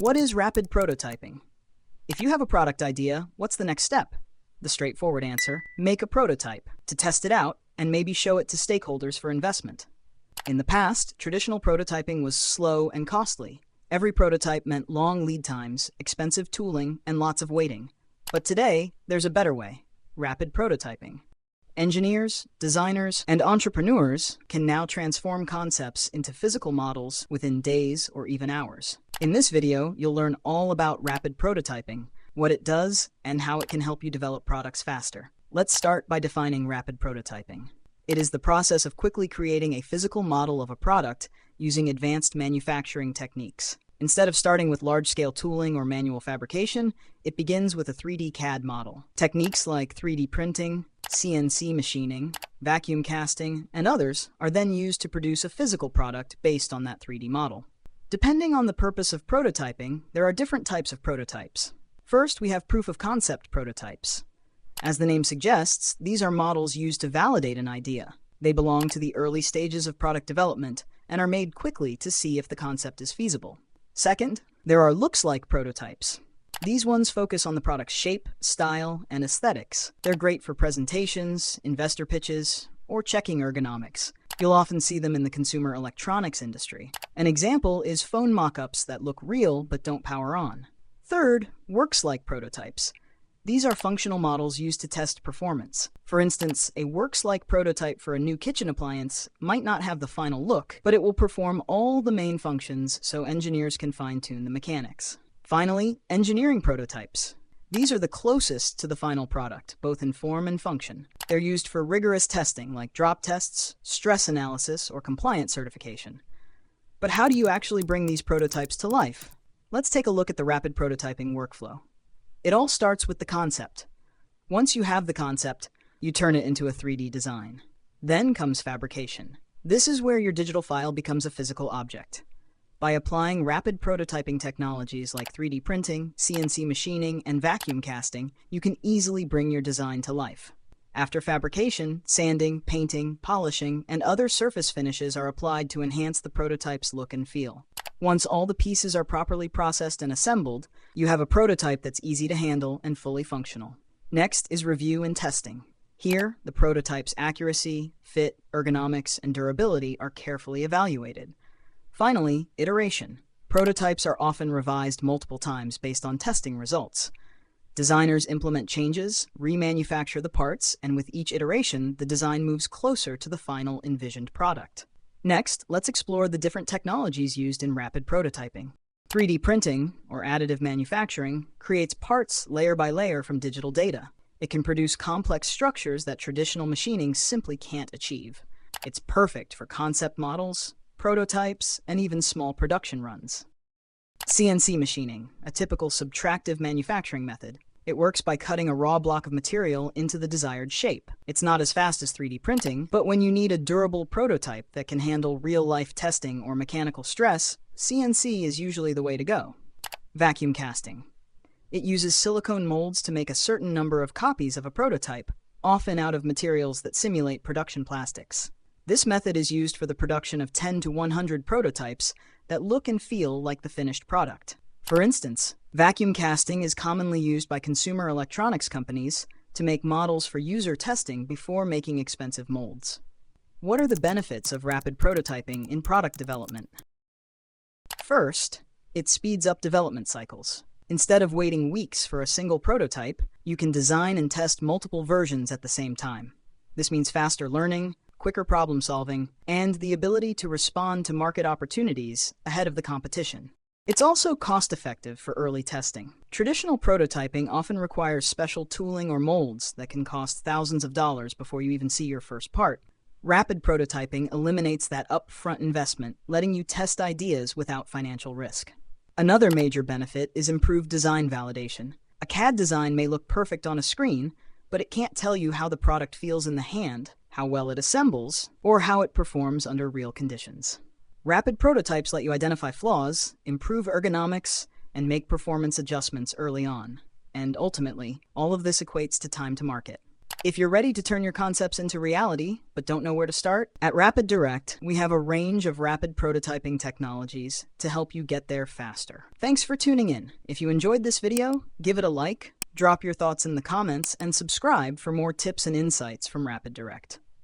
What is rapid prototyping? If you have a product idea, what's the next step? The straightforward answer: make a prototype to test it out and maybe show it to stakeholders for investment. In the past, traditional prototyping was slow and costly. Every prototype meant long lead times, expensive tooling, and lots of waiting. But today, there's a better way: rapid prototyping. Engineers, designers, and entrepreneurs can now transform concepts into physical models within days or even hours. In this video, you'll learn all about rapid prototyping, what it does, and how it can help you develop products faster. Let's start by defining rapid prototyping. It is the process of quickly creating a physical model of a product using advanced manufacturing techniques. Instead of starting with large-scale tooling or manual fabrication, it begins with a 3D CAD model. Techniques like 3D printing, CNC machining, vacuum casting, and others are then used to produce a physical product based on that 3D model. Depending on the purpose of prototyping, there are different types of prototypes. First, we have proof-of-concept prototypes. As the name suggests, these are models used to validate an idea. They belong to the early stages of product development and are made quickly to see if the concept is feasible. Second, there are looks-like prototypes. These ones focus on the product's shape, style, and aesthetics. They're great for presentations, investor pitches, or checking ergonomics. You'll often see them in the consumer electronics industry. An example is phone mock-ups that look real but don't power on. Third, works-like prototypes. These are functional models used to test performance. For instance, a works-like prototype for a new kitchen appliance might not have the final look, but it will perform all the main functions so engineers can fine-tune the mechanics. Finally, engineering prototypes. These are the closest to the final product, both in form and function. They're used for rigorous testing like drop tests, stress analysis, or compliance certification. But how do you actually bring these prototypes to life? Let's take a look at the rapid prototyping workflow. It all starts with the concept. Once you have the concept, you turn it into a 3D design. Then comes fabrication. This is where your digital file becomes a physical object. By applying rapid prototyping technologies like 3D printing, CNC machining, and vacuum casting, you can easily bring your design to life. After fabrication, sanding, painting, polishing, and other surface finishes are applied to enhance the prototype's look and feel. Once all the pieces are properly processed and assembled, you have a prototype that's easy to handle and fully functional. Next is review and testing. Here, the prototype's accuracy, fit, ergonomics, and durability are carefully evaluated. Finally, iteration. Prototypes are often revised multiple times based on testing results. Designers implement changes, remanufacture the parts, and with each iteration, the design moves closer to the final envisioned product. Next, let's explore the different technologies used in rapid prototyping. 3D printing, or additive manufacturing, creates parts layer by layer from digital data. It can produce complex structures that traditional machining simply can't achieve. It's perfect for concept models, prototypes, and even small production runs. CNC machining, a typical subtractive manufacturing method. It works by cutting a raw block of material into the desired shape. It's not as fast as 3D printing, but when you need a durable prototype that can handle real-life testing or mechanical stress, CNC is usually the way to go. Vacuum casting. It uses silicone molds to make a certain number of copies of a prototype, often out of materials that simulate production plastics. This method is used for the production of 10 to 100 prototypes that look and feel like the finished product. For instance, vacuum casting is commonly used by consumer electronics companies to make models for user testing before making expensive molds. What are the benefits of rapid prototyping in product development? First, it speeds up development cycles. Instead of waiting weeks for a single prototype, you can design and test multiple versions at the same time. This means faster learning, quicker problem solving, and the ability to respond to market opportunities ahead of the competition. It's also cost-effective for early testing. Traditional prototyping often requires special tooling or molds that can cost thousands of dollars before you even see your first part. Rapid prototyping eliminates that upfront investment, letting you test ideas without financial risk. Another major benefit is improved design validation. A CAD design may look perfect on a screen, but it can't tell you how the product feels in the hand, how well it assembles, or how it performs under real conditions. Rapid prototypes let you identify flaws, improve ergonomics, and make performance adjustments early on. And ultimately, all of this equates to time to market. If you're ready to turn your concepts into reality, but don't know where to start, at Rapid Direct, we have a range of rapid prototyping technologies to help you get there faster. Thanks for tuning in. If you enjoyed this video, give it a like, drop your thoughts in the comments, and subscribe for more tips and insights from Rapid Direct.